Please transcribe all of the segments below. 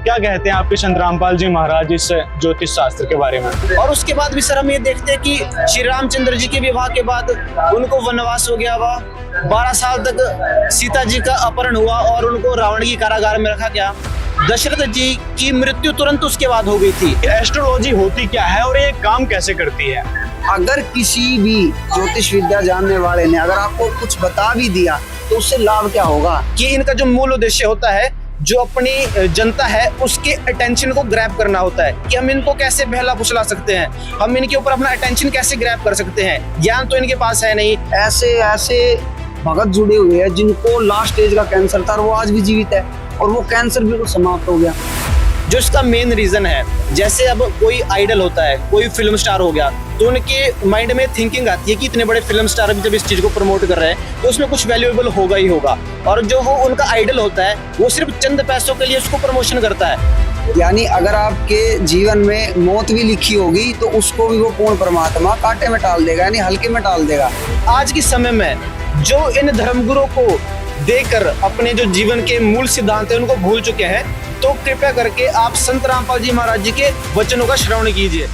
क्या कहते हैं आपके संत रामपाल जी महाराज इस ज्योतिष शास्त्र के बारे में? और उसके बाद भी सर हम ये देखते हैं कि श्री रामचंद्र जी के विवाह के बाद उनको वनवास हो गया हुआ, 12 साल तक सीता जी का अपहरण हुआ और उनको रावण की कारागार में रखा गया। दशरथ जी की मृत्यु तुरंत उसके बाद हो गई थी। एस्ट्रोलॉजी होती क्या है और ये काम कैसे करती है? अगर किसी भी ज्योतिष विद्या जानने वाले ने अगर आपको कुछ बता भी दिया तो उससे लाभ क्या होगा? कि इनका जो मूल उद्देश्य होता है, जो अपनी जनता है उसके अटेंशन को ग्रैब करना होता है कि हम इनको कैसे बहला फुसला सकते हैं, हम इनके ऊपर अपना अटेंशन कैसे ग्रैब कर सकते हैं। ज्ञान तो इनके पास है नहीं। ऐसे ऐसे भगत जुड़े हुए हैं जिनको लास्ट स्टेज का कैंसर था और वो आज भी जीवित है और वो कैंसर बिल्कुल समाप्त हो गया। जो इसका मेन रीजन है, जैसे अब कोई आइडल होता है, कोई फिल्म स्टार हो गया, तो उनके माइंड में थिंकिंग आती है कि इतने बड़े फिल्म स्टार भी जब इस चीज को प्रमोट कर रहे हैं तो उसमें कुछ वैल्यूएबल होगा ही होगा। और जो वो उनका आइडल होता है वो सिर्फ चंद पैसों के लिए उसको प्रमोशन करता है। यानी अगर आपके जीवन में मौत भी लिखी होगी तो उसको भी वो पूर्ण परमात्मा कांटे में टाल देगा, यानी हल्के में टाल देगा। आज के समय में जो इन धर्मगुरुओं को देकर अपने जो जीवन के मूल सिद्धांत है उनको भूल चुके हैं, तो कृपया करके आप संत रामपाल जी महाराज जी के वचनों का श्रवण कीजिए।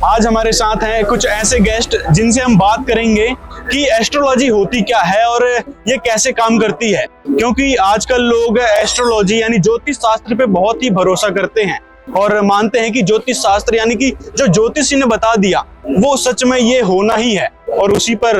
आज हमारे साथ हैं कुछ ऐसे गेस्ट जिनसे हम बात करेंगे कि एस्ट्रोलॉजी होती क्या है और ये कैसे काम करती है, क्योंकि आजकल लोग एस्ट्रोलॉजी यानी ज्योतिष शास्त्र पे बहुत ही भरोसा करते हैं और मानते हैं कि ज्योतिष शास्त्र यानी कि जो ज्योतिषी ने बता दिया वो सच में ये होना ही है और उसी पर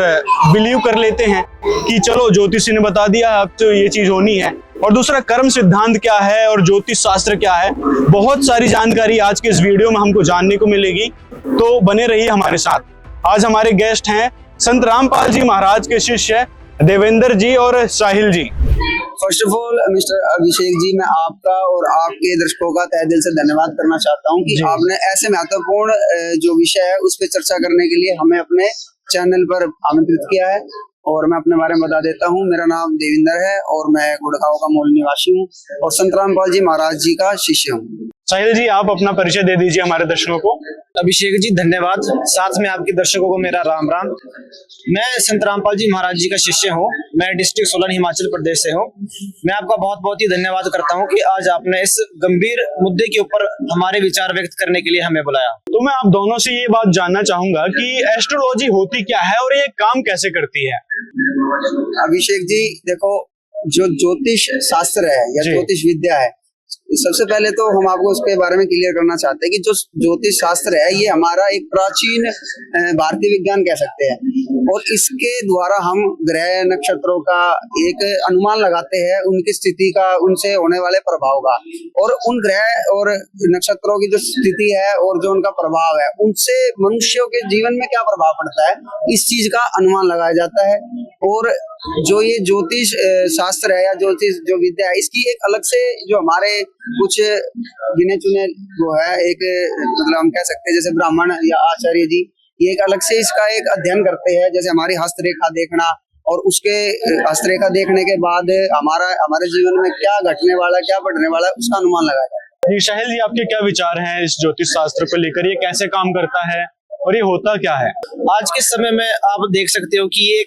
बिलीव कर लेते हैं कि चलो ज्योतिषी ने बता दिया अब तो ये चीज होनी है। और दूसरा, कर्म सिद्धांत क्या है और ज्योतिष शास्त्र क्या है, बहुत सारी जानकारी आज के इस वीडियो में हमको जानने को मिलेगी, तो बने रहिए हमारे साथ। आज हमारे गेस्ट हैं संत रामपाल जी महाराज के शिष्य देवेंद्र जी और साहिल जी। First of all mister Abhishek ji, मैं आपका और आपके दर्शकों का तहे दिल से धन्यवाद करना चाहता हूं कि आपने ऐसे महत्वपूर्ण जो विषय है उस पर चर्चा करने के लिए हमें अपने चैनल पर आमंत्रित किया है। और मैं अपने बारे में बता देता हूं, मेरा नाम देवेंद्र है और मैं गुड़गांव का मूल निवासी हूं और संत रामपाल जी महाराज जी का शिष्य हूं। साहिल जी, आप अपना परिचय दे दीजिए हमारे दर्शकों को। अभिषेक जी धन्यवाद, साथ में आपके दर्शकों को मेरा राम राम। मैं संत रामपाल जी महाराज जी का शिष्य हूँ, मैं डिस्ट्रिक्ट सोलन हिमाचल प्रदेश से हूँ। मैं आपका बहुत बहुत ही धन्यवाद करता हूँ कि आज आपने इस गंभीर मुद्दे के ऊपर हमारे विचार व्यक्त करने के लिए हमें बुलाया। तो मैं आप दोनों से ये बात जानना चाहूंगा कि एस्ट्रोलॉजी होती क्या है और ये काम कैसे करती है? अभिषेक जी देखो, जो ज्योतिष शास्त्र है या ज्योतिष विद्या है, सबसे पहले तो हम आपको उसके बारे में क्लियर करना चाहते हैं कि जो ज्योतिष शास्त्र है ये हमारा एक प्राचीन भारतीय विज्ञान कह सकते हैं और इसके द्वारा हम ग्रह नक्षत्रों का एक अनुमान लगाते हैं, उनकी स्थिति का, उनसे होने वाले प्रभाव का, और उन ग्रह और नक्षत्रों की जो स्थिति है और जो उनका प्रभाव है उनसे मनुष्यों के जीवन में क्या प्रभाव पड़ता है, इस चीज का अनुमान लगाया जाता है। और जो ये ज्योतिष शास्त्र है या ज्योतिष जो विद्या है, इसकी एक अलग से जो हमारे कुछ गिने चुने वो है एक मतलब हम कह सकते हैं जैसे ब्राह्मण या आचार्य जी, ये एक अलग से इसका एक अध्ययन करते हैं, जैसे हमारी हस्तरेखा देखना और उसके हस्तरेखा देखने के बाद हमारे जीवन में क्या घटने वाला क्या बढ़ने वाला है उसका अनुमान लगाया जाता है। जी साहिल जी, आपके क्या विचार हैं इस ज्योतिष शास्त्र को लेकर, ये कैसे काम करता है और ये होता क्या है? आज के समय में आप देख सकते हो कि ये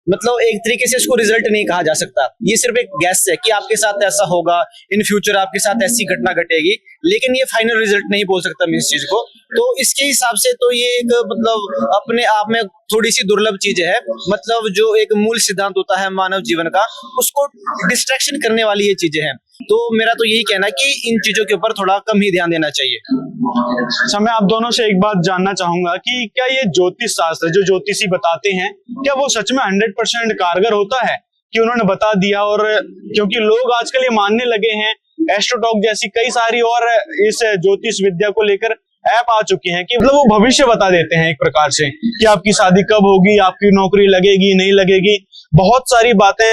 मतलब एक तरीके से इसको रिजल्ट नहीं कहा जा सकता, ये सिर्फ एक गैस है कि आपके साथ ऐसा होगा, इन फ्यूचर आपके साथ ऐसी घटना घटेगी, लेकिन ये फाइनल रिजल्ट नहीं बोल सकता मैं इस चीज को। तो इसके हिसाब से तो ये एक मतलब अपने आप में थोड़ी सी दुर्लभ चीज है, मतलब जो एक मूल सिद्धांत होता है मानव जीवन का उसको डिस्ट्रैक्शन करने वाली ये चीजें हैं। तो मेरा तो यही कहना है कि इन चीजों के ऊपर थोड़ा कम ही ध्यान देना चाहिए। अच्छा, मैं आप दोनों से एक बात जानना चाहूंगा कि क्या ये ज्योतिष शास्त्र जो ज्योतिषी बताते हैं क्या वो सच में 100% कारगर होता है कि उन्होंने बता दिया? और क्योंकि लोग आजकल ये मानने लगे हैं, एस्ट्रोटॉक जैसी कई सारी और इस ज्योतिष विद्या को लेकर ऐप आ चुकी हैं कि मतलब वो भविष्य बता देते हैं एक प्रकार से कि आपकी शादी कब होगी, आपकी नौकरी लगेगी नहीं लगेगी। बहुत सारी बातें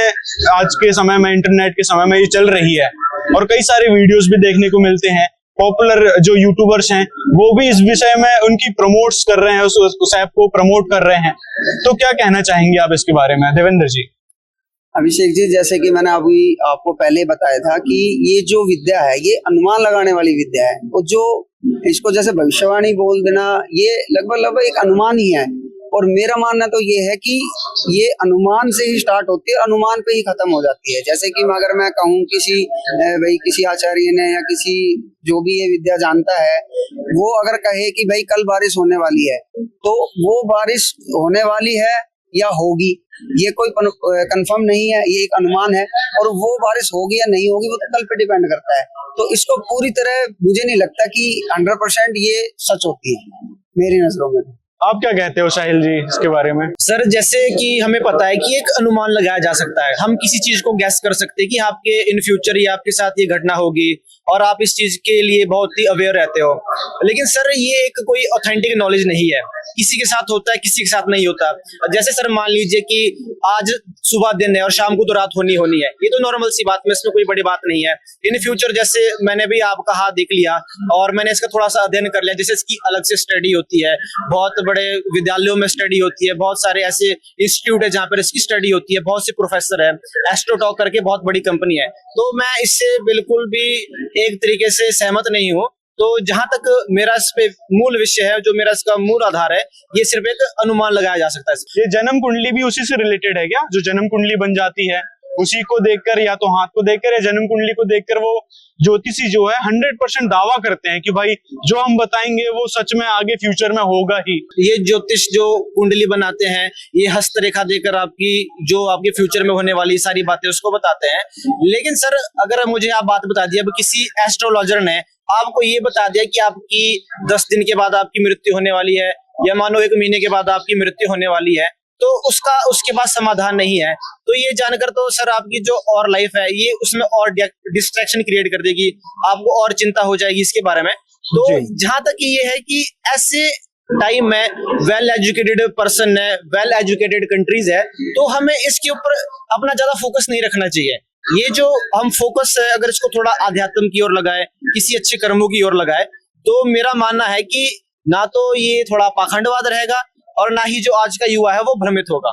आज के समय में, इंटरनेट के समय में ये चल रही है और कई सारे वीडियोस भी देखने को मिलते हैं। पॉपुलर जो यूट्यूबर्स हैं वो भी इस विषय में उनकी प्रमोट्स कर रहे हैं, उस ऐप को प्रमोट कर रहे हैं। तो क्या कहना चाहेंगे आप इसके बारे में देवेंद्र जी? अभिषेक जी, जैसे कि मैंने अभी आपको पहले बताया था कि ये जो विद्या है ये अनुमान लगाने वाली विद्या है और जो इसको जैसे भविष्यवाणी बोल देना ये लगभग एक अनुमान ही है। और मेरा मानना तो ये है कि ये अनुमान से ही स्टार्ट होती है, अनुमान पे ही खत्म हो जाती है। जैसे कि अगर मैं कहूँ किसी भाई किसी आचार्य ने या किसी जो भी ये विद्या जानता है, वो अगर कहे कि भाई कल बारिश होने वाली है, तो वो बारिश होने वाली है या होगी, ये कोई कंफर्म नहीं है, ये एक अनुमान है। और वो बारिश होगी या नहीं होगी वो तो कल पे डिपेंड करता है। तो इसको पूरी तरह मुझे नहीं लगता कि 100% ये सच होती है मेरी नजरों में। आप क्या कहते हो साहिल जी इसके बारे में? सर जैसे कि हमें पता है कि एक अनुमान लगाया जा सकता है, हम किसी चीज को गैस कर सकते हैं कि आपके इन फ्यूचर या आपके साथ ये घटना होगी और आप इस चीज के लिए बहुत ही अवेयर रहते हो। लेकिन सर ये एक कोई ऑथेंटिक नॉलेज नहीं है, किसी के साथ होता है किसी के साथ नहीं होता। जैसे सर मान लीजिए कि आज सुबह दिन है और शाम को तो रात होनी है, ये तो नॉर्मल सी बात में, इसमें कोई बड़ी बात नहीं है। इन फ्यूचर जैसे मैंने भी आपका हाथ देख लिया और मैंने इसका थोड़ा सा अध्ययन कर लिया, जैसे इसकी अलग से स्टडी होती है, बहुत बड़े विद्यालयों में स्टडी होती है, बहुत सारे ऐसे इंस्टीट्यूट है जहाँ पर इसकी स्टडी होती है, बहुत से प्रोफेसर है, एस्ट्रोटॉक करके बहुत बड़ी कंपनी है। तो मैं इससे बिल्कुल भी एक तरीके से सहमत नहीं हूँ। तो जहां तक मेरा इस पे मूल विषय है, जो मेरा इसका मूल आधार है, ये सिर्फ एक अनुमान लगाया जा सकता है। ये जन्म कुंडली भी उसी से रिलेटेड है क्या? जो जन्म कुंडली बन जाती है उसी को देखकर, या तो हाथ को देखकर या जन्म कुंडली को देखकर वो ज्योतिषी जो है 100% दावा करते हैं कि भाई जो हम बताएंगे वो सच में आगे फ्यूचर में होगा ही। ये ज्योतिष जो कुंडली बनाते हैं, ये हस्तरेखा देकर आपकी जो आपके फ्यूचर में होने वाली सारी बातें उसको बताते हैं। लेकिन सर अगर मुझे आप बात बता दी, अब किसी एस्ट्रोलॉजर ने आपको ये बता दिया कि आपकी 10 दिन के बाद आपकी मृत्यु होने वाली है, या मानो 1 महीने के बाद आपकी मृत्यु होने वाली है, तो उसके पास समाधान नहीं है, तो ये जानकर तो सर आपकी जो और लाइफ है ये उसमें और डिस्ट्रैक्शन क्रिएट कर देगी, आपको और चिंता हो जाएगी इसके बारे में। तो जहां तक ये है कि ऐसे टाइम में वेल एजुकेटेड पर्सन है, वेल एजुकेटेड कंट्रीज है, तो हमें इसके ऊपर अपना ज्यादा फोकस नहीं रखना चाहिए। ये जो हम फोकस है अगर इसको थोड़ा आध्यात्म की ओर लगाए, किसी अच्छे कर्मों की ओर लगाए, तो मेरा मानना है कि ना तो ये थोड़ा पाखंडवाद रहेगा और ना ही जो आज का युवा है वो भ्रमित होगा।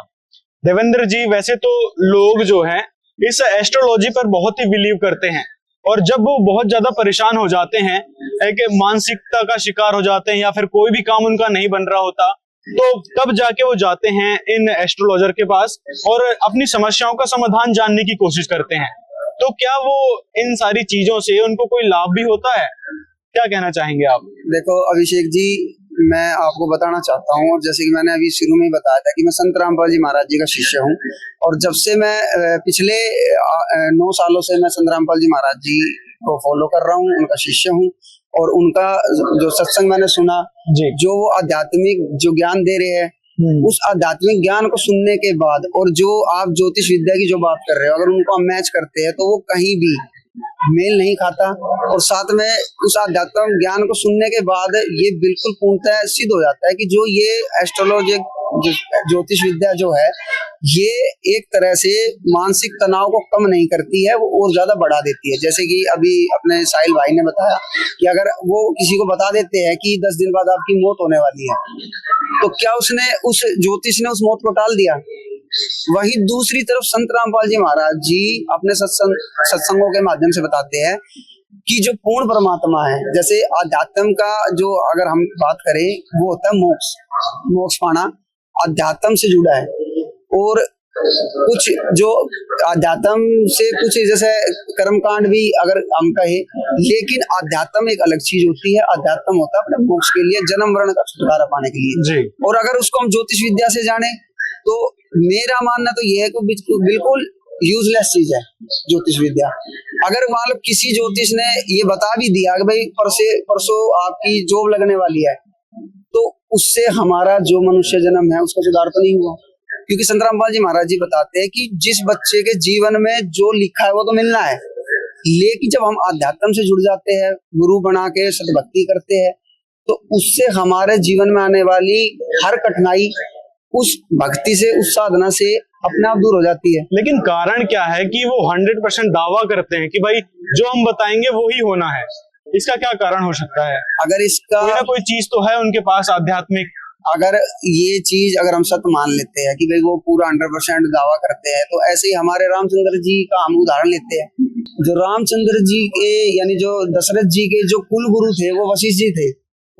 देवेंद्र जी, वैसे तो लोग जो हैं इस एस्ट्रोलॉजी पर बहुत ही बिलीव करते हैं, और जब वो बहुत ज्यादा परेशान हो जाते हैं, एक मानसिकता का शिकार हो जाते हैं, या फिर कोई भी काम उनका नहीं बन रहा होता, तो तब जाके वो जाते हैं इन एस्ट्रोलॉजर के पास और अपनी समस्याओं का समाधान जानने की कोशिश करते हैं। तो क्या वो इन सारी चीजों से उनको कोई लाभ भी होता है? क्या कहना चाहेंगे आप? देखो अभिषेक जी, मैं आपको बताना चाहता हूँ, और जैसे कि मैंने अभी शुरू में ही बताया था कि मैं संत रामपाल जी महाराज जी का शिष्य हूँ, और जब से मैं पिछले 9 सालों से मैं संत रामपाल जी महाराज जी को फॉलो कर रहा हूँ, उनका शिष्य हूँ, और उनका जो सत्संग मैंने सुना, जो वो आध्यात्मिक जो ज्ञान दे रहे हैं, उस आध्यात्मिक ज्ञान को सुनने के बाद, और जो आप ज्योतिष विद्या की जो बात कर रहे हो, अगर उनको हम मैच करते हैं तो वो कहीं भी मेल नहीं खाता। और साथ में उस आध्यात्मिक ज्ञान को सुनने के बाद ये बिल्कुल पूर्णतः सिद्ध हो जाता है कि जो ये एस्ट्रोलॉजी ज्योतिष विद्या जो है, ये एक तरह से मानसिक तनाव को कम नहीं करती है, वो और ज्यादा बढ़ा देती है। जैसे कि अभी अपने साहिल भाई ने बताया कि अगर वो किसी को बता देते हैं कि 10 दिन बाद आपकी मौत होने वाली है, तो क्या उसने उस ज्योतिष ने उस मौत को टाल दिया? वही दूसरी तरफ संत रामपाल जी महाराज जी अपने सत्संगों के माध्यम से बताते हैं कि जो पूर्ण परमात्मा है, जैसे आध्यात्म का जो अगर हम बात करें, वो होता है मोक्ष पाना, अध्यात्म से जुड़ा है। और कुछ जो आध्यात्म से कुछ जैसे कर्मकांड भी अगर हम कहें, लेकिन आध्यात्म एक अलग चीज होती है। आध्यात्म होता है अपने मोक्ष के लिए, जन्म मरण का छुटकारा पाने के लिए। और अगर उसको हम ज्योतिष विद्या से जाने, तो मेरा मानना तो यह है कि बिल्कुल यूजलेस चीज है ज्योतिष विद्या। अगर मान लो किसी ज्योतिष ने ये बता भी दिया कि भाई परसों आपकी जॉब लगने वाली है, तो उससे हमारा जो मनुष्य जन्म है उसका सुधार तो नहीं हुआ। क्योंकि संत रामपाल जी महाराज जी बताते हैं कि जिस बच्चे के जीवन में जो लिखा है वो तो मिलना है, लेकिन जब हम आध्यात्म से जुड़ जाते हैं, गुरु बना के सतभक्ति करते हैं, तो उससे हमारे जीवन में आने वाली हर कठिनाई उस भक्ति से, उस साधना से अपने आप दूर हो जाती है। लेकिन कारण क्या है कि वो 100% दावा करते हैं कि भाई जो हम बताएंगे वो ही होना है? इसका क्या कारण हो सकता है? अगर इसका कोई ना कोई चीज तो है उनके पास आध्यात्मिक। अगर ये चीज अगर हम सत्य मान लेते हैं कि भाई वो पूरा 100% दावा करते हैं, तो ऐसे ही हमारे रामचंद्र जी का हम उदाहरण लेते हैं। जो रामचंद्र जी के यानी जो दशरथ जी के जो कुल गुरु थे वो वशिष्ठ जी थे।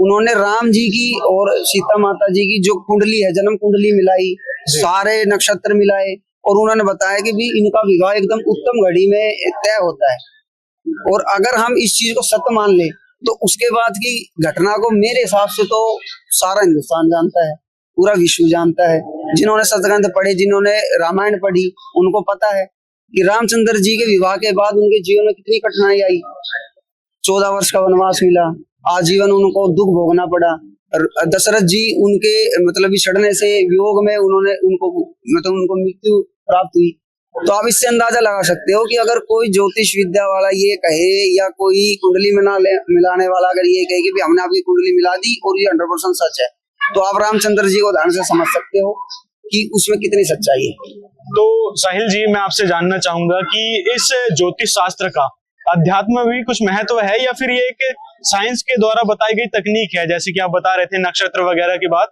उन्होंने राम जी की और सीता माता जी की जो कुंडली है, जन्म कुंडली मिलाई, सारे नक्षत्र मिलाए, और उन्होंने बताया कि भी इनका विवाह एकदम उत्तम घड़ी में तय होता है। और अगर हम इस चीज को सत्य मान ले तो उसके बाद की घटना को मेरे हिसाब से तो सारा हिंदुस्तान जानता है, पूरा विश्व जानता है। जिन्होंने सतग्रंथ पढ़े, जिन्होंने रामायण पढ़ी, उनको पता है कि रामचंद्र जी के विवाह के बाद उनके जीवन में कितनी कठिनाई आई। 14 वर्ष का वनवास मिला, आजीवन उनको दुख भोगना पड़ा। दशरथ जी उनके मतलब बिछड़ने से वियोग में उनको मृत्यु प्राप्त हुई। तो आप इससे अंदाजा लगा सकते हो कि अगर कोई ज्योतिष विद्या वाला ये कहे या कोई कुंडली मिलाने वाला अगर ये कहे कि भी हमने आपकी कुंडली मिला दी और ये 100% सच है, तो आप रामचंद्र जी को उदाहरण से समझ सकते हो कि उसमें कितनी सच्चाई है। तो साहिल जी, मैं आपसे जानना चाहूंगा कि इस ज्योतिष शास्त्र का अध्यात्म में भी कुछ महत्व है या फिर ये एक साइंस के द्वारा बताई गई तकनीक है, जैसे कि आप बता रहे थे नक्षत्र वगैरह की बात,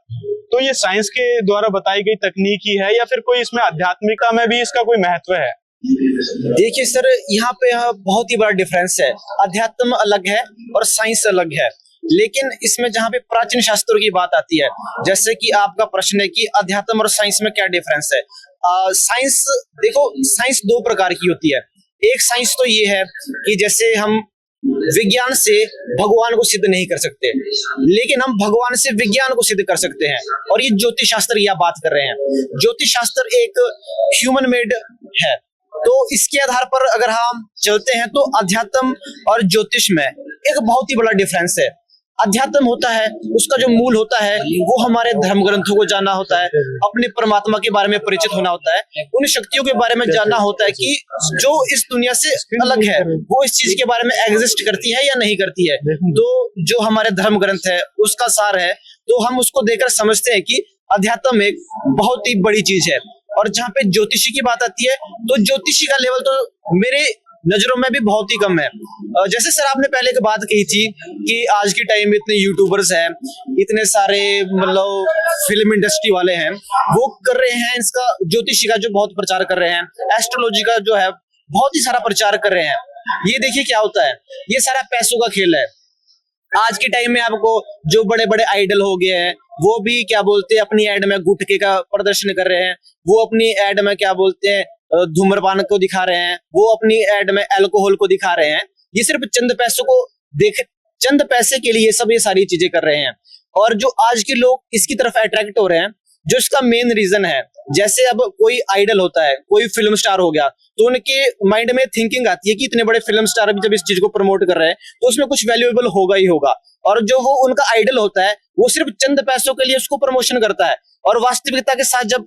तो ये साइंस के द्वारा बताई गई तकनीक ही है या फिर कोई इसमें आध्यात्मिकता में भी इसका कोई महत्व है? देखिए सर, यहाँ पे बहुत ही बड़ा डिफरेंस है। अध्यात्म अलग है और साइंस अलग है, लेकिन इसमें जहाँ पे प्राचीन शास्त्रों की बात आती है, जैसे कि आपका प्रश्न है कि अध्यात्म और साइंस में क्या डिफरेंस है। साइंस, देखो साइंस दो प्रकार की होती है। एक साइंस तो ये है कि जैसे हम विज्ञान से भगवान को सिद्ध नहीं कर सकते, लेकिन हम भगवान से विज्ञान को सिद्ध कर सकते हैं, और ये ज्योतिष शास्त्र की बात कर रहे हैं। ज्योतिष शास्त्र एक ह्यूमन मेड है, तो इसके आधार पर अगर हम चलते हैं तो अध्यात्म और ज्योतिष में एक बहुत ही बड़ा डिफरेंस है। अध्यात्म होता है, उसका जो मूल होता है वो हमारे धर्म ग्रंथों को जानना होता है, अपने परमात्मा के बारे में परिचित होना होता है, उन शक्तियों के बारे में जानना होता है कि जो इस दुनिया से अलग है वो इस चीज के बारे में एग्जिस्ट करती है या नहीं करती है। तो जो हमारे धर्म ग्रंथ है उसका सार है, तो हम उसको देखकर समझते हैं कि अध्यात्म एक बहुत ही बड़ी चीज है। और जहाँ पे ज्योतिषी की बात आती है तो ज्योतिषी का लेवल तो मेरे नजरों में भी बहुत ही कम है। जैसे सर आपने पहले एक बात कही थी कि आज के टाइम में इतने यूट्यूबर्स हैं, इतने सारे मतलब फिल्म इंडस्ट्री वाले हैं, वो कर रहे हैं इसका ज्योतिषी का जो बहुत प्रचार कर रहे हैं, एस्ट्रोलॉजी का जो है बहुत ही सारा प्रचार कर रहे हैं। ये देखिए क्या होता है, ये सारा पैसों का खेल है। आज के टाइम में आपको जो बड़े बड़े आइडल हो गए हैं वो भी क्या बोलते हैं अपनी एड में गुटखे का प्रदर्शन कर रहे हैं, वो अपनी एड में क्या बोलते हैं धूम्रपान को दिखा रहे हैं, वो अपनी एड में अल्कोहल को दिखा रहे हैं। ये सिर्फ चंद पैसों को चंद पैसे के लिए सब ये सारी चीजें कर रहे हैं। और जो आज के लोग इसकी तरफ अट्रैक्ट हो रहे हैं, जो इसका मेन रीजन है, जैसे अब कोई आइडल होता है, कोई फिल्म स्टार हो गया, तो उनके माइंड में थिंकिंग आती है कि इतने बड़े फिल्म स्टार अभी जब इस चीज को प्रमोट कर रहे हैं तो उसमें कुछ वैल्यूएबल होगा ही होगा। और जो वो उनका आइडल होता है वो सिर्फ चंद पैसों के लिए उसको प्रमोशन करता है, और वास्तविकता के साथ जब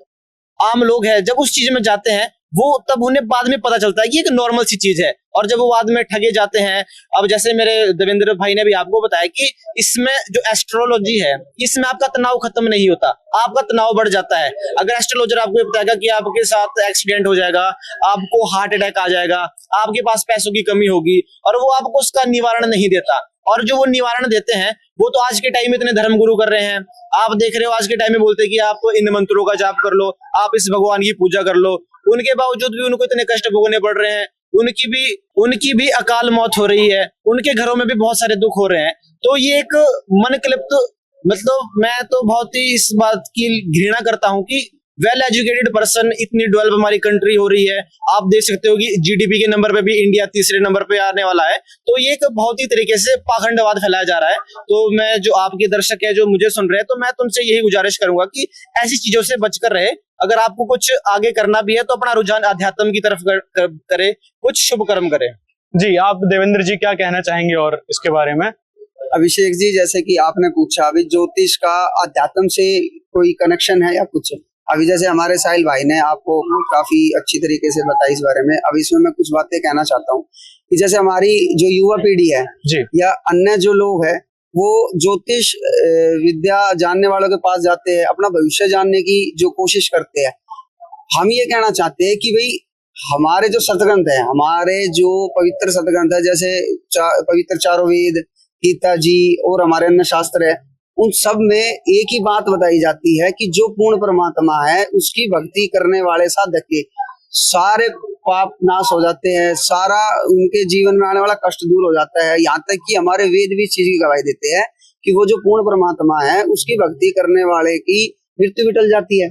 आम लोग हैं जब उस चीज में जाते हैं वो तब उन्हें बाद में पता चलता है कि एक नॉर्मल सी चीज है, और जब वो बाद में ठगे जाते हैं। अब जैसे मेरे देवेंद्र भाई ने भी आपको बताया कि इसमें जो एस्ट्रोलॉजी है इसमें आपका तनाव खत्म नहीं होता, आपका तनाव बढ़ जाता है। अगर एस्ट्रोलॉजर आपको ये बताएगा कि आपके साथ एक्सीडेंट हो जाएगा, आपको हार्ट अटैक आ जाएगा, आपके पास पैसों की कमी होगी, और वो आपको उसका निवारण नहीं देता, और जो वो निवारण देते हैं वो तो आज के टाइम में इतने धर्मगुरु कर रहे हैं। आप देख रहे हो आज के टाइम में बोलते हैं कि आप इन मंत्रों का जाप कर लो, आप इस भगवान की पूजा कर लो, उनके बावजूद भी उनको इतने कष्ट भोगने पड़ रहे हैं, उनकी भी अकाल मौत हो रही है, उनके घरों में भी बहुत सारे दुख हो रहे हैं। तो ये एक मन क्लिप्त, मतलब मैं तो बहुत ही इस बात की घृणा करता हूं कि वेल एजुकेटेड पर्सन, इतनी डेवलप हमारी कंट्री हो रही है, आप देख सकते हो कि जीडीपी के नंबर पे भी इंडिया तीसरे नंबर पे आने वाला है, तो ये एक बहुत ही तरीके से पाखंडवाद फैलाया जा रहा है। तो मैं जो आपके दर्शक है जो मुझे सुन रहे हैं, तो मैं तुमसे यही गुजारिश करूंगा कि ऐसी चीजों से बचकर रहे। अगर आपको कुछ आगे करना भी है तो अपना रुझान अध्यात्म की तरफ करे, कुछ शुभ कर्म करे। जी, आप देवेंद्र जी क्या कहना चाहेंगे और इसके बारे में? अभिषेक जी, जैसे कि आपने पूछा अभी ज्योतिष का अध्यात्म से कोई कनेक्शन है या कुछ, अभी जैसे हमारे साहिल भाई ने आपको काफी अच्छी तरीके से बताई इस बारे में। अभी इसमें मैं कुछ बातें कहना चाहता हूँ कि जैसे हमारी जो युवा पीढ़ी है जी, या अन्य जो लोग हैं वो ज्योतिष विद्या जानने वालों के पास जाते हैं, अपना भविष्य जानने की जो कोशिश करते हैं। हम ये कहना चाहते हैं कि भाई हमारे जो सतग्रंथ है, हमारे जो पवित्र सतग्रंथ है, जैसे पवित्र चारों वेद, गीता जी और हमारे अन्य शास्त्र है, उन सब में एक ही बात बताई जाती है कि जो पूर्ण परमात्मा है उसकी भक्ति करने वाले साधक के सारे पाप नाश हो जाते हैं, सारा उनके जीवन में आने वाला कष्ट दूर हो जाता है। यहाँ तक कि हमारे वेद भी इस चीज की गवाही देते हैं कि वो जो पूर्ण परमात्मा है उसकी भक्ति करने वाले की मृत्यु भी टल जाती है।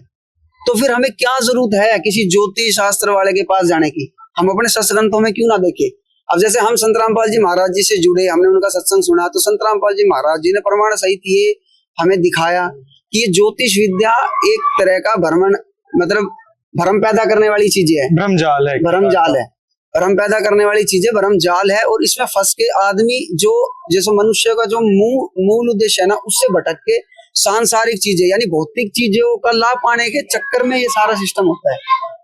तो फिर हमें क्या जरूरत है किसी ज्योतिष शास्त्र वाले के पास जाने की? हम अपने सत्संग ग्रंथों में क्यों ना देखें? अब जैसे हम संत रामपाल जी महाराज जी से जुड़े, हमने उनका सत्संग सुना, तो संत रामपाल जी महाराज जी ने प्रमाण सहित ये हमें दिखाया कि ये ज्योतिष विद्या एक तरह का मतलब भ्रम पैदा करने वाली चीजें है, भ्रमजाल है, भ्रमजाल है, भ्रम पैदा करने वाली चीजें भ्रमजाल है। और इसमें फंस के आदमी जो जैसे मनुष्य का जो मूल उद्देश्य है ना, उससे भटक के सांसारिक चीजें यानी भौतिक चीजों का लाभ पाने के चक्कर में ये सारा सिस्टम होता है।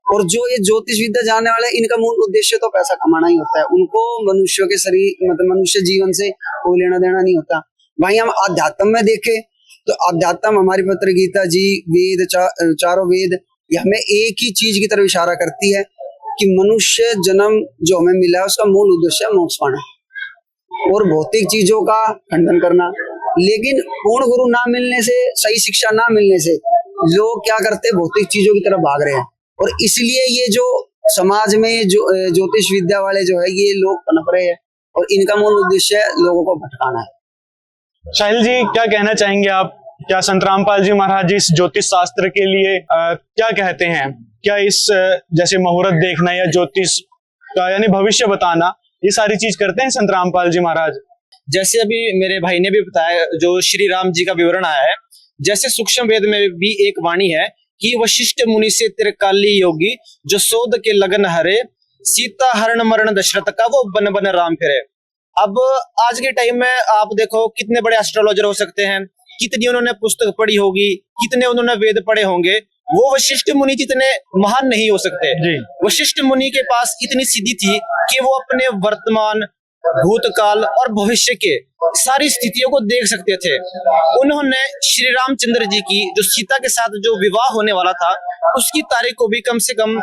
और जो ये ज्योतिष विद्या जानने वाले, इनका मूल उद्देश्य तो पैसा कमाना ही होता है, उनको मनुष्यों के शरीर मतलब मनुष्य जीवन से कोई लेना देना नहीं होता। वहीं हम आध्यात्म में देखें तो आध्यात्म हमारी पवित्र गीता जी, वेद, चारों वेद, ये हमें एक ही चीज की तरफ इशारा करती है कि मनुष्य जन्म जो हमें मिला है उसका मूल उद्देश्य है मोक्ष पाना और भौतिक चीजों का खंडन करना। लेकिन पूर्ण गुरु ना मिलने से, सही शिक्षा ना मिलने से लोग क्या करते हैं, भौतिक चीजों की तरफ भाग रहे हैं। और इसलिए ये जो समाज में जो ज्योतिष विद्या वाले जो है ये लोग पनप रहे हैं और इनका मूल उद्देश्य लोगों को भटकाना है। साहिल जी, क्या कहना चाहेंगे आप? क्या संत रामपाल जी महाराज जी इस ज्योतिष शास्त्र के लिए क्या कहते हैं? क्या इस जैसे मुहूर्त देखना या ज्योतिष का यानी भविष्य बताना, ये सारी चीज करते हैं संत रामपाल जी महाराज? जैसे अभी मेरे भाई ने भी बताया, जो श्री राम जी का विवरण आया है, जैसे सूक्ष्म वेद में भी एक वाणी है कि वशिष्ठ मुनि से त्रिकाली योगी, जो सोद के लगन हरे, सीता हरण मरण दशरथ का, वो बन बन राम फिरे। अब आज के टाइम में आप देखो कितने बड़े एस्ट्रोलॉजर हो सकते हैं, कितनी उन्होंने पुस्तक पढ़ी होगी, कितने उन्होंने वेद पढ़े होंगे, वो वशिष्ठ मुनि जितने महान नहीं हो सकते। वशिष्ठ मुनि के पास इतनी सिद्धि थी कि वो अपने वर्तमान, भूतकाल और भविष्य के सारी स्थितियों को देख सकते थे। उन्होंने श्री रामचंद्र जी की जो सीता के साथ जो विवाह होने वाला था उसकी तारीख को भी कम से कम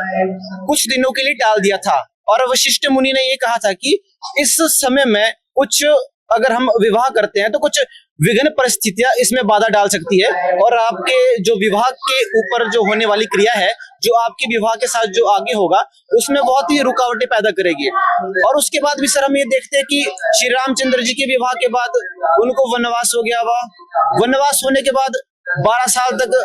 कुछ दिनों के लिए टाल दिया था। और वशिष्ठ मुनि ने ये कहा था कि इस समय में कुछ अगर हम विवाह करते हैं तो कुछ विघ्न परिस्थितियां इसमें बाधा डाल सकती है और आपके जो विवाह के ऊपर जो होने वाली क्रिया है, जो आपके विवाह के साथ जो आगे होगा, उसमें बहुत ही रुकावटें पैदा करेगी। और उसके बाद भी सर हम ये देखते हैं कि श्री रामचंद्र जी के विवाह के बाद उनको वनवास हो गया। वनवास होने के बाद 12 साल तक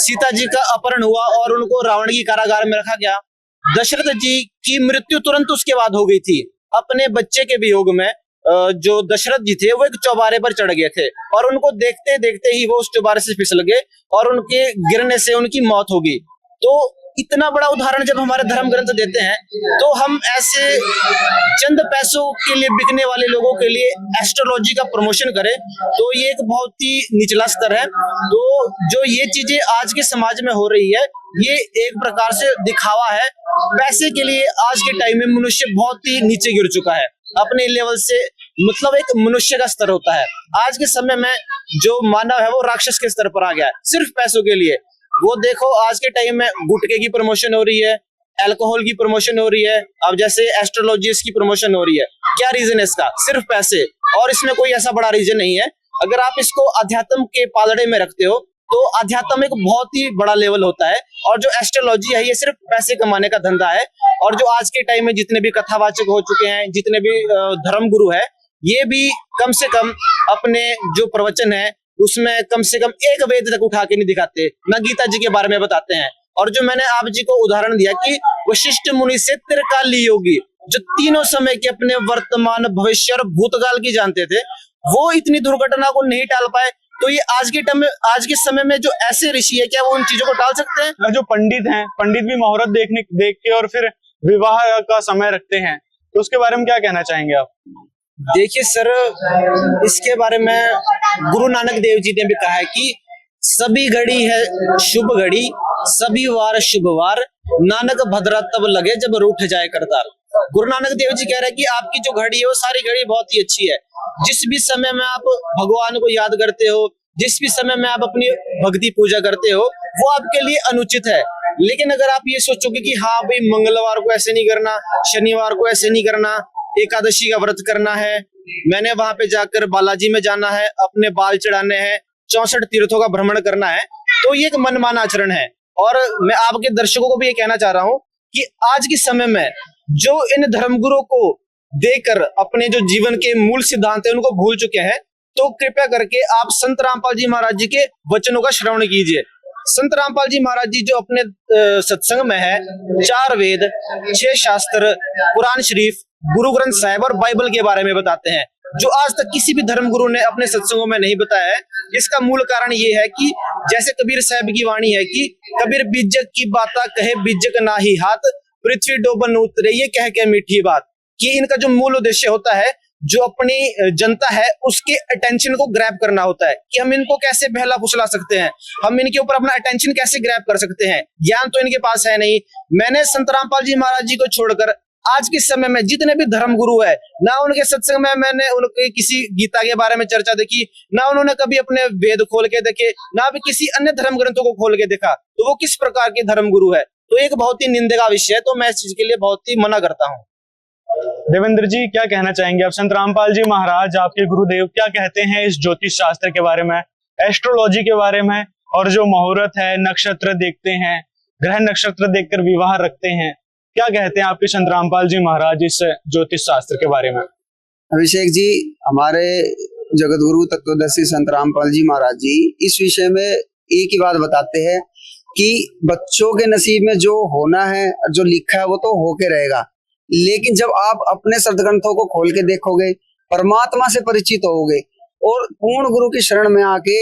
सीता जी का अपहरण हुआ और उनको रावण की कारागार में रखा गया। दशरथ जी की मृत्यु तुरंत उसके बाद हो गई थी। अपने बच्चे के वियोग में जो दशरथ जी थे वो एक चौबारे पर चढ़ गए थे और उनको देखते देखते ही वो उस चौबारे से फिसल गए और उनके गिरने से उनकी मौत हो गई। तो इतना बड़ा उदाहरण जब हमारे धर्म ग्रंथ देते हैं तो हम ऐसे चंद पैसों के लिए बिकने वाले लोगों के लिए एस्ट्रोलॉजी का प्रमोशन करें तो ये एक बहुत ही निचला स्तर है। तो जो ये चीजें आज के समाज में हो रही है ये एक प्रकार से दिखावा है। पैसे के लिए आज के टाइम में मनुष्य बहुत ही नीचे गिर चुका है अपने लेवल से, मतलब एक मनुष्य का स्तर होता है। आज के समय में जो मानव है वो राक्षस के स्तर पर आ गया है सिर्फ पैसों के लिए। वो देखो आज के टाइम में गुटखे की प्रमोशन हो रही है, अल्कोहल की प्रमोशन हो रही है, अब जैसे एस्ट्रोलॉजिस्ट की प्रमोशन हो रही है। क्या रीजन है इसका? सिर्फ पैसे, और इसमें कोई ऐसा बड़ा रीजन नहीं है। अगर आप इसको अध्यात्म के पालड़े में रखते हो तो अध्यात्म एक बहुत ही बड़ा लेवल होता है और जो एस्ट्रोलॉजी है ये सिर्फ पैसे कमाने का धंधा है। और जो आज के टाइम में जितने भी कथावाचक हो चुके हैं, जितने भी धर्म गुरु है, ये भी कम से कम अपने जो प्रवचन है उसमें कम से कम एक वेद तक उठा के नहीं दिखाते, ना गीता जी के बारे में बताते हैं। और जो मैंने आप जी को उदाहरण दिया कि वशिष्ठ मुनि से त्रिकाली योगी, जो तीनों समय के अपने वर्तमान, भविष्य और भूतकाल की जानते थे, वो इतनी दुर्घटना को नहीं टाल पाए। तो ये आज के समय में जो ऐसे ऋषि है, क्या वो उन चीजों को टाल सकते हैं? जो पंडित हैं, पंडित भी मुहूर्त देख के और फिर विवाह का समय रखते हैं, तो उसके बारे में क्या कहना चाहेंगे आप? देखिए सर, इसके बारे में गुरु नानक देव जी ने भी कहा है कि सभी घड़ी है शुभ घड़ी, सभी वार शुभ वार, नानक भद्रा तब लगे जब रूठ जाए करतार। गुरु नानक देव जी कह रहे हैं कि आपकी जो घड़ी है वो सारी घड़ी बहुत ही अच्छी है। जिस भी समय में आप भगवान को याद करते हो, जिस भी समय में आप अपनी भक्ति पूजा करते हो, वो आपके लिए अनुचित है। लेकिन अगर आप ये सोचोगे कि हाँ भाई मंगलवार को ऐसे नहीं करना, शनिवार को ऐसे नहीं करना, एकादशी का व्रत करना है, मैंने वहां पे जाकर बालाजी में जाना है, अपने बाल चढ़ाने हैं, 64 तीर्थों का भ्रमण करना है, तो ये एक मनमाना आचरण है। और मैं आपके दर्शकों को भी ये कहना चाह रहा हूँ कि आज के समय में जो इन धर्मगुरुओं को देकर अपने जो जीवन के मूल सिद्धांत है उनको भूल चुके हैं, तो कृपया करके आप संत रामपाल जी महाराज जी के वचनों का श्रवण कीजिए। संत रामपाल जी महाराज जी जो अपने सत्संग में है 4 वेद, 6 शास्त्र, कुरान शरीफ, गुरु ग्रंथ साहिब और बाइबल के बारे में बताते हैं, जो आज तक किसी भी धर्म गुरु ने अपने सत्संगों में नहीं बताया है। इसका मूल कारण ये है कि जैसे कबीर साहब की वाणी है कि कबीर बीजक की बाता कहे बीजक ना ही हाथ, पृथ्वी डोबन उतरे ये कह के मीठी बात, कि इनका जो मूल उद्देश्य होता है जो अपनी जनता है उसके अटेंशन को ग्रैब करना होता है, कि हम इनको कैसे बहला फुसला सकते हैं, हम इनके ऊपर अपना अटेंशन कैसे ग्रैब कर सकते हैं। ज्ञान तो इनके पास है नहीं। मैंने संत रामपाल जी महाराज जी को छोड़कर आज के समय में जितने भी धर्म गुरु है, ना उनके सत्संग में मैंने उनके किसी गीता के बारे में चर्चा देखी, ना उन्होंने कभी अपने वेद खोल के देखे, ना भी किसी अन्य धर्म ग्रंथों को खोल के देखा, तो वो किस प्रकार के धर्म गुरु है। तो एक बहुत ही निंदे का विषय है, तो मैं इस चीज के लिए बहुत ही मना करता हूँ। देवेंद्र जी क्या कहना चाहेंगे आप? संत रामपाल जी महाराज आपके गुरुदेव क्या कहते हैं इस ज्योतिष शास्त्र के बारे में, एस्ट्रोलॉजी के बारे में, और जो मुहूर्त है, नक्षत्र देखते हैं, ग्रह नक्षत्र देखकर विवाह रखते हैं, क्या कहते हैं आपके संत रामपाल जी महाराज इस ज्योतिष शास्त्र के बारे में? अभिषेक जी, हमारे जगत गुरु तत्वदर्शी संत रामपाल जी महाराज जी इस विषय में एक ही बात बताते हैं कि बच्चों के नसीब में जो होना है, जो लिखा है वो तो होके रहेगा, लेकिन जब आप अपने सदग्रंथों को खोल के देखोगे, परमात्मा से परिचित होगे और पूर्ण गुरु की शरण में आके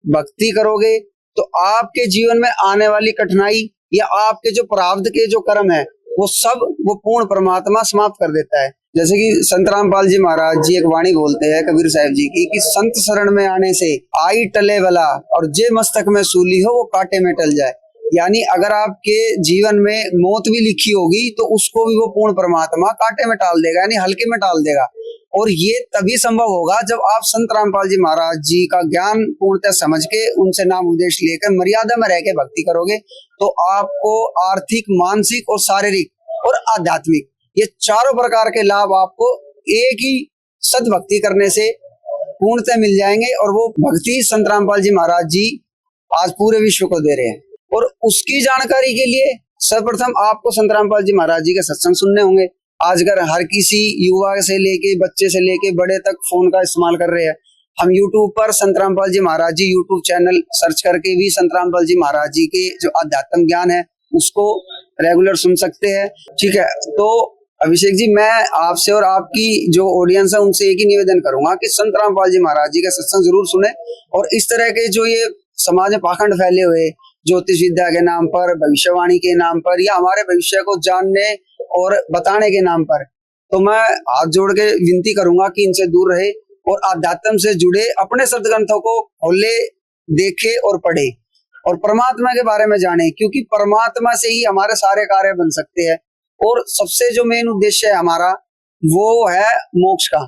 भक्ति करोगे, तो आपके जीवन में आने वाली कठिनाई या आपके जो प्रारब्ध के जो कर्म है वो सब वो पूर्ण परमात्मा समाप्त कर देता है। जैसे कि संत रामपाल जी महाराज जी एक वाणी बोलते हैं कबीर साहब जी की, कि संत शरण में आने से आई टले वाला और जे मस्तक में सूली हो वो कांटे में टल जाए। यानी अगर आपके जीवन में मौत भी लिखी होगी तो उसको भी वो पूर्ण परमात्मा कांटे में टाल देगा, यानी हल्के में टाल देगा। और ये तभी संभव होगा जब आप संत रामपाल जी महाराज जी का ज्ञान पूर्णतः समझ के उनसे नाम उद्देश लेकर मर्यादा में रह के भक्ति करोगे, तो आपको आर्थिक, मानसिक और शारीरिक और आध्यात्मिक ये चारों प्रकार के लाभ आपको एक ही सद्भक्ति करने से पूर्णतः मिल जाएंगे। और वो भक्ति संत रामपाल जी महाराज जी आज पूरे विश्व को दे रहे हैं। और उसकी जानकारी के लिए सर्वप्रथम आपको संत रामपाल जी महाराज जी के सत्संग सुनने होंगे। आजकल हर किसी युवा से लेके बच्चे से लेके बड़े तक फोन का इस्तेमाल कर रहे हैं। हम YouTube पर संत रामपाल जी महाराज जी YouTube चैनल सर्च करके भी संत रामपाल जी महाराज जी के जो आध्यात्म ज्ञान है उसको रेगुलर सुन सकते हैं। ठीक है, तो अभिषेक जी, मैं आपसे और आपकी जो ऑडियंस है उनसे एक ही निवेदन करूंगा कि संत रामपाल जी महाराज जी का सत्संग जरूर सुने, और इस तरह के जो ये समाज में पाखंड फैले हुए ज्योतिष विद्या के नाम पर, भविष्यवाणी के नाम पर, या हमारे भविष्य को जानने और बताने के नाम पर, तो मैं हाथ जोड़ के विनती करूंगा कि इनसे दूर रहे और आध्यात्म से जुड़े अपने सदग्रंथों को खोले, देखे और पढ़े और परमात्मा के बारे में जाने, क्योंकि परमात्मा से ही हमारे सारे कार्य बन सकते हैं। और सबसे जो मेन उद्देश्य है हमारा वो है मोक्ष का,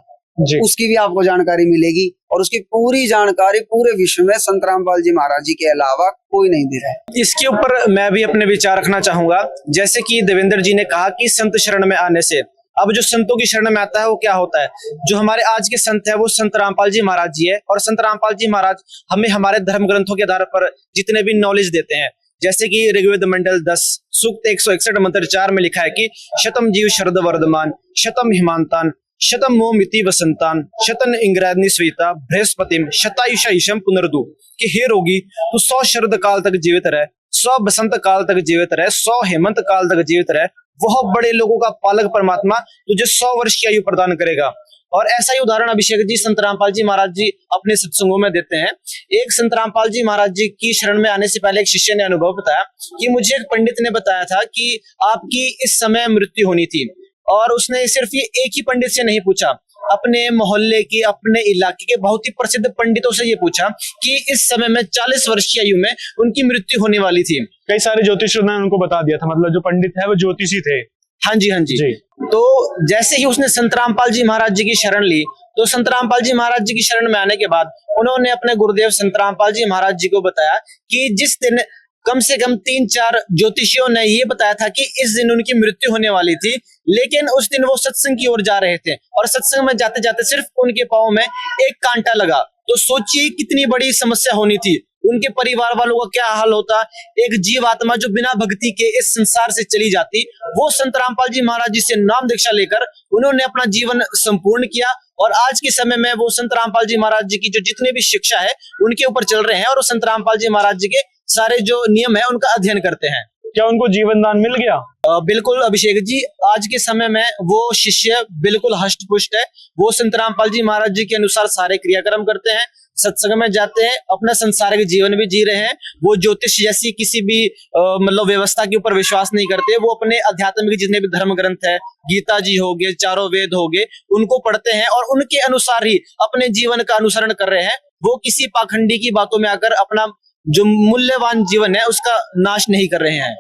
उसकी भी आपको जानकारी मिलेगी, और उसकी पूरी जानकारी पूरे विश्व में संत रामपाल जी महाराज जी के अलावा कोई नहीं दे रहा है। इसके ऊपर मैं भी अपने विचार रखना चाहूंगा। जैसे कि देवेंद्र जी ने कहा कि संत शरण में आने से, अब जो संतों की शरण में आता है वो क्या होता है, जो हमारे आज के संत है वो संत रामपाल जी महाराज जी है। और संत रामपाल जी महाराज हमें हमारे धर्म ग्रंथों के आधार पर जितने भी नॉलेज देते हैं, जैसे कि ऋग्वेद मंडल 10 सूक्त 161 मंत्र 4 में लिखा है कि शतम जीव शरद वर्धमान, शतम हिमांतान, शतम मोमिति वसंतान, शतन इंग्रैदनि स्वीता बृहस्पतिम, शतायुषा ईशम पुनर्दु, कि हे रोगी तू 100 शरद काल तक जीवित रहे, 100 बसंत काल तक जीवित रहे, 100 हेमंत काल तक जीवित रहे, वह बड़े लोगों का पालक परमात्मा तुझे 100 वर्ष की आयु प्रदान करेगा। और ऐसा ही उदाहरण अभिषेक जी संत रामपाल जी महाराज जी अपने सत्संगों में देते हैं। एक संत रामपाल जी महाराज जी की शरण में आने से पहले एक शिष्य ने अनुभव बताया कि मुझे एक पंडित ने बताया था कि आपकी इस समय मृत्यु होनी थी, और उसने सिर्फ ये एक ही पंडित से नहीं पूछा, अपने मोहल्ले की, अपने इलाके के बहुत ही प्रसिद्ध पंडितों से ये पूछा कि इस समय में 40 वर्ष की आयु में उनकी मृत्यु होने वाली थी। कई सारे ज्योतिषियों ने उनको बता दिया था, मतलब जो पंडित है वो ज्योतिषी थे। हाँ जी, हाँ जी, जी। तो जैसे ही उसने संत रामपाल जी महाराज जी की शरण ली, तो संत रामपाल जी महाराज जी की शरण में आने के बाद उन्होंने अपने गुरुदेव संत रामपाल जी महाराज जी को बताया कि जिस दिन कम से कम 3-4 ज्योतिषियों ने ये बताया था कि इस दिन उनकी मृत्यु होने वाली थी, लेकिन उस दिन वो सत्संग की ओर जा रहे थे और सत्संग में जाते जाते सिर्फ उनके पांव में एक कांटा लगा। तो सोचिए कितनी बड़ी समस्या होनी थी, उनके परिवार वालों का क्या हाल होता। एक जीव आत्मा जो बिना भक्ति के इस संसार से चली जाती, वो संत रामपाल जी महाराज जी से नाम दीक्षा लेकर उन्होंने अपना जीवन संपूर्ण किया और आज के समय में वो संत रामपाल जी महाराज जी की जो जितने भी शिक्षा है उनके ऊपर चल रहे हैं और संत रामपाल जी महाराज जी के सारे जो नियम है उनका अध्ययन करते हैं। क्या उनको जीवन दान मिल गया? बिल्कुल अभिषेक जी, आज के समय में वो शिष्य बिल्कुल हष्ट पुष्ट है। वो संत रामपाल जी महाराज जी के अनुसार सारे क्रियाक्रम करते हैं, सत्संग में जाते हैं, अपना संसारिक जीवन भी जी रहे हैं। वो ज्योतिष जैसी किसी भी मतलब व्यवस्था के ऊपर विश्वास नहीं करते। वो अपने आध्यात्मिक जितने भी धर्म ग्रंथ है, गीता जी हो गए, चारों वेद हो गए, उनको पढ़ते हैं और उनके अनुसार ही अपने जीवन का अनुसरण कर रहे हैं। वो किसी पाखंडी की बातों में आकर अपना जो मूल्यवान जीवन है उसका नाश नहीं कर रहे हैं।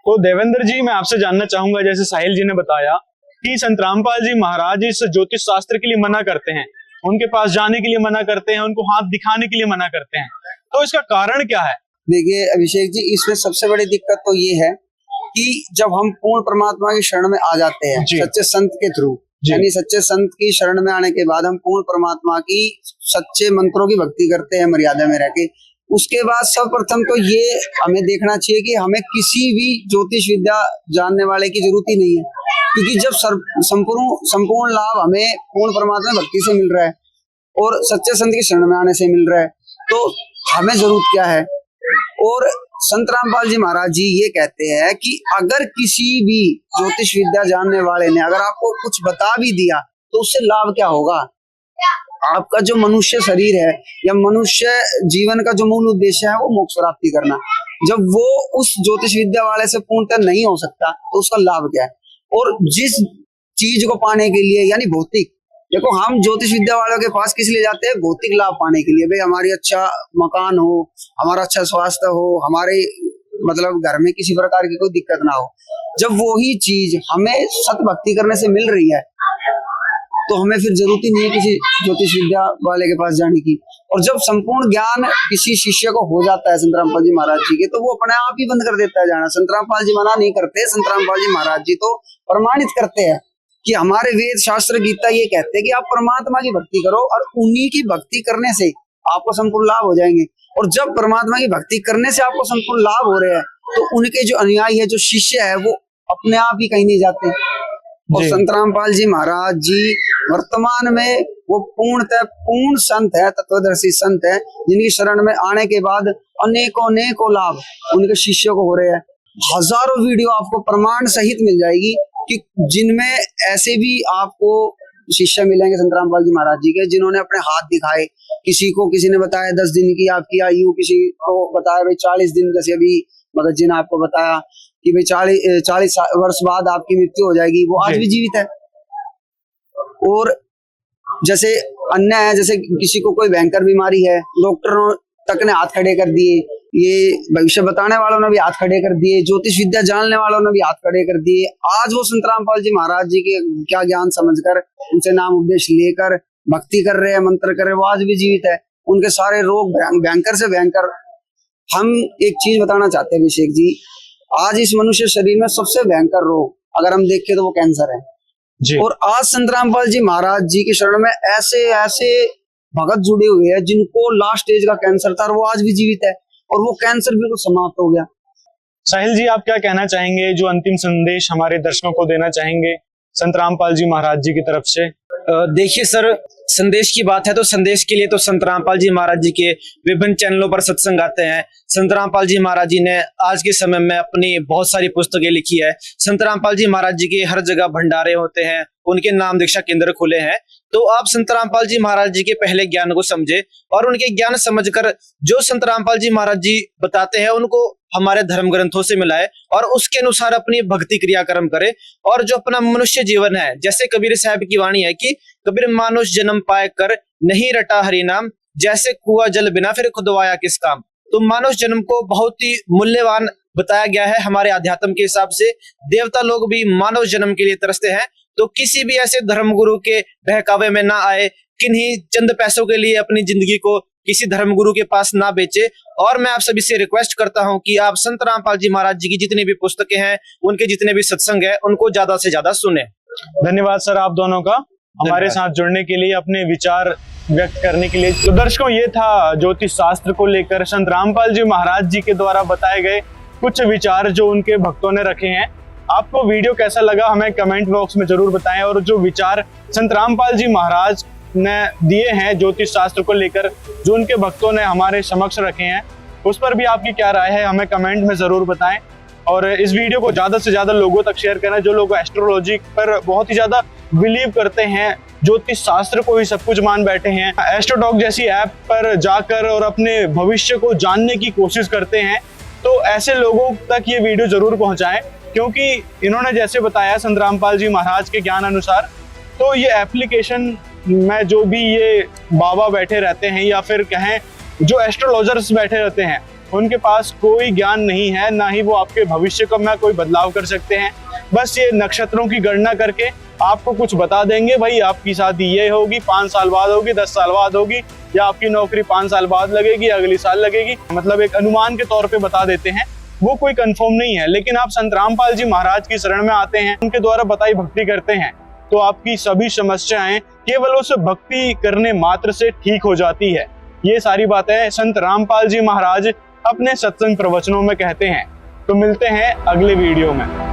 तो देवेंद्र जी, मैं आपसे जानना चाहूंगा, जैसे साहिल जी ने बताया कि संत रामपाल जी महाराज इस ज्योतिष शास्त्र के लिए मना करते हैं, उनके पास जाने के लिए मना करते हैं, उनको हाथ दिखाने के लिए मना करते हैं, तो इसका कारण क्या है? देखिए अभिषेक जी, इसमें सबसे बड़ी दिक्कत तो ये है कि जब हम पूर्ण परमात्मा की शरण में आ जाते हैं सच्चे संत के थ्रू, यानी सच्चे संत की शरण में आने के बाद हम पूर्ण परमात्मा की सच्चे मंत्रों की भक्ति करते हैं मर्यादा में रह के, उसके बाद सर्वप्रथम तो ये हमें देखना चाहिए कि हमें किसी भी ज्योतिष विद्या जानने वाले की जरूरत ही नहीं है, क्योंकि जब संपूर्ण लाभ हमें पूर्ण परमात्मा भक्ति से मिल रहा है और सच्चे संत की शरण में आने से मिल रहा है, तो हमें जरूरत क्या है। और संत रामपाल जी महाराज जी ये कहते हैं कि अगर किसी भी ज्योतिष विद्या जानने वाले ने अगर आपको कुछ बता भी दिया तो उससे लाभ क्या होगा। आपका जो मनुष्य शरीर है या मनुष्य जीवन का जो मूल उद्देश्य है वो मोक्ष प्राप्ति करना, जब वो उस ज्योतिष विद्या वाले से पूर्णतः नहीं हो सकता तो उसका लाभ क्या है। और जिस चीज को पाने के लिए, यानी भौतिक, देखो हम ज्योतिष विद्या वालों के पास किस लिए जाते हैं? भौतिक लाभ पाने के लिए, भाई हमारी अच्छा मकान हो, हमारा अच्छा स्वास्थ्य हो, हमारे मतलब घर में किसी प्रकार की कोई दिक्कत ना हो। जब वही चीज हमें सत भक्ति करने से मिल रही है तो हमें फिर जरूरत ही नहीं है किसी ज्योतिष विद्या वाले के पास जाने की। और जब संपूर्ण ज्ञान किसी शिष्य को हो जाता है संत रामपाल जी महाराज जी के, तो वो अपने आप ही बंद कर देता है जाना। संत रामपाल जी मना नहीं करते, संत रामपाल जी महाराज जी तो प्रमाणित करते हैं कि हमारे वेद शास्त्र गीता ये कहते हैं कि आप परमात्मा की भक्ति करो और उन्हीं की भक्ति करने से आपको संपूर्ण लाभ हो जाएंगे। और जब परमात्मा की भक्ति करने से आपको संपूर्ण लाभ हो रहे हैं तो उनके जो अनुयायी है, जो शिष्य है, वो अपने आप ही कहीं नहीं जाते। और संत रामपाल जी महाराज जी वर्तमान में वो पूर्ण संत है, तत्वदर्शी संत है, जिनकी शरण में आने के बाद अनेकों लाभ उनके शिष्यों को हो रहे हैं। हजारों वीडियो आपको प्रमाण सहित मिल जाएगी कि जिनमें ऐसे भी आपको शिष्य मिलेंगे संत रामपाल जी महाराज जी के, जिन्होंने अपने हाथ दिखाए। किसी ने बताया 10 दिन की आपकी आयु, किसी को बताया भाई 40 दिन, जैसे अभी भगत जी ने आपको बताया कि भाई 40 वर्ष बाद आपकी मृत्यु हो जाएगी, वो आज भी जीवित है। और जैसे अन्य है, जैसे किसी को कोई भयंकर बीमारी है, डॉक्टरों तक ने हाथ खड़े कर दिए, ये भविष्य बताने वालों ने भी हाथ खड़े कर दिए, ज्योतिष विद्या जानने वालों ने भी हाथ खड़े कर दिए। आज वो संत रामपाल जी महाराज जी के क्या ज्ञान समझकर उनसे नाम उपदेश लेकर भक्ति कर रहे हैं, मंत्र कर रहे हैं, वो आज भी जीवित है। उनके सारे रोग भयंकर से भयंकर। हम एक चीज बताना चाहते हैं अभिषेक जी, आज इस मनुष्य शरीर में सबसे भयंकर रोग अगर हम देखें तो वो कैंसर है जी। और आज संत रामपाल जी महाराज जी के शरण में ऐसे भगत जुड़े हुए हैं जिनको लास्ट स्टेज का कैंसर था और वो आज भी जीवित है और वो कैंसर बिल्कुल समाप्त हो गया। साहिल जी, आप क्या कहना चाहेंगे, जो अंतिम संदेश हमारे दर्शकों को देना चाहेंगे संत रामपाल जी महाराज जी की तरफ से? देखिए सर, संदेश की बात है तो संदेश के लिए तो संत रामपाल जी महाराज जी के विभिन्न चैनलों पर सत्संग आते हैं। संत रामपाल जी महाराज जी ने आज के समय में अपनी बहुत सारी पुस्तकें लिखी है। संत रामपाल जी महाराज जी के हर जगह भंडारे होते हैं, उनके नाम दीक्षा केंद्र खुले हैं। तो आप संत रामपाल जी महाराज जी के पहले ज्ञान को समझे और उनके ज्ञान समझकर जो संत रामपाल जी महाराज जी बताते हैं उनको हमारे धर्म ग्रंथों से मिलाए और उसके अनुसार अपनी भक्ति क्रियाक्रम करे। और जो अपना मनुष्य जीवन है, जैसे कबीर साहब की वाणी है कि कबीर मानुष जन्म पाए कर नहीं रटा हरि नाम, जैसे कुआं जल बिना फिर खुदवाया किस काम। तो मानुष जन्म को बहुत ही मूल्यवान बताया गया है हमारे अध्यात्म के हिसाब से। देवता लोग भी मानव जन्म के लिए तरसते हैं, तो किसी भी ऐसे धर्मगुरु के बहकावे में ना आए, किन्हीं चंद पैसों के लिए अपनी जिंदगी को किसी धर्मगुरु के पास ना बेचे। और मैं आप सभी से रिक्वेस्ट करता हूं कि आप संत रामपाल जी महाराज जी की जितनी भी पुस्तकें हैं, उनके जितने भी सत्संग है, उनको ज्यादा से ज्यादा सुने। धन्यवाद सर आप दोनों का हमारे साथ जुड़ने के लिए, अपने विचार व्यक्त करने के लिए। तो दर्शकों, ये था ज्योतिष शास्त्र को लेकर संत रामपाल जी महाराज जी के द्वारा बताए गए कुछ विचार जो उनके भक्तों ने रखे हैं। आपको वीडियो कैसा लगा हमें कमेंट बॉक्स में जरूर बताएं, और जो विचार संत रामपाल जी महाराज ने दिए हैं ज्योतिष शास्त्र को लेकर, जो उनके भक्तों ने हमारे समक्ष रखे हैं, उस पर भी आपकी क्या राय है हमें कमेंट में जरूर बताएं। और इस वीडियो को ज्यादा से ज्यादा लोगों तक शेयर करें जो लोग एस्ट्रोलॉजी पर बहुत ही ज्यादा बिलीव करते हैं, ज्योतिष शास्त्र को ही सब कुछ मान बैठे हैं, एस्ट्रोटॉक जैसी ऐप पर जाकर और अपने भविष्य को जानने की कोशिश करते हैं। तो ऐसे लोगों तक ये वीडियो जरूर पहुंचाएं, क्योंकि इन्होंने जैसे बताया संत रामपाल जी महाराज के ज्ञान अनुसार, तो ये एप्लीकेशन में जो भी ये बाबा बैठे रहते हैं या फिर कहें जो एस्ट्रोलॉजर्स बैठे रहते हैं, उनके पास कोई ज्ञान नहीं है, ना ही वो आपके भविष्य को में कोई बदलाव कर सकते हैं। बस ये नक्षत्रों की गणना करके आपको कुछ बता देंगे, भाई आपकी शादी ये होगी, 5 साल बाद होगी, 10 साल बाद होगी, या आपकी नौकरी 5 साल बाद लगेगी, अगली साल लगेगी, मतलब एक अनुमान के तौर पे बता देते हैं। वो कोई कंफर्म नहीं है। लेकिन आप संत रामपाल जी महाराज की शरण में आते हैं, उनके द्वारा बताई भक्ति करते हैं, तो आपकी सभी समस्याएं केवल उस भक्ति करने मात्र से ठीक हो जाती है। ये सारी बातें संत रामपाल जी महाराज अपने सत्संग प्रवचनों में कहते हैं। तो मिलते हैं अगले वीडियो में।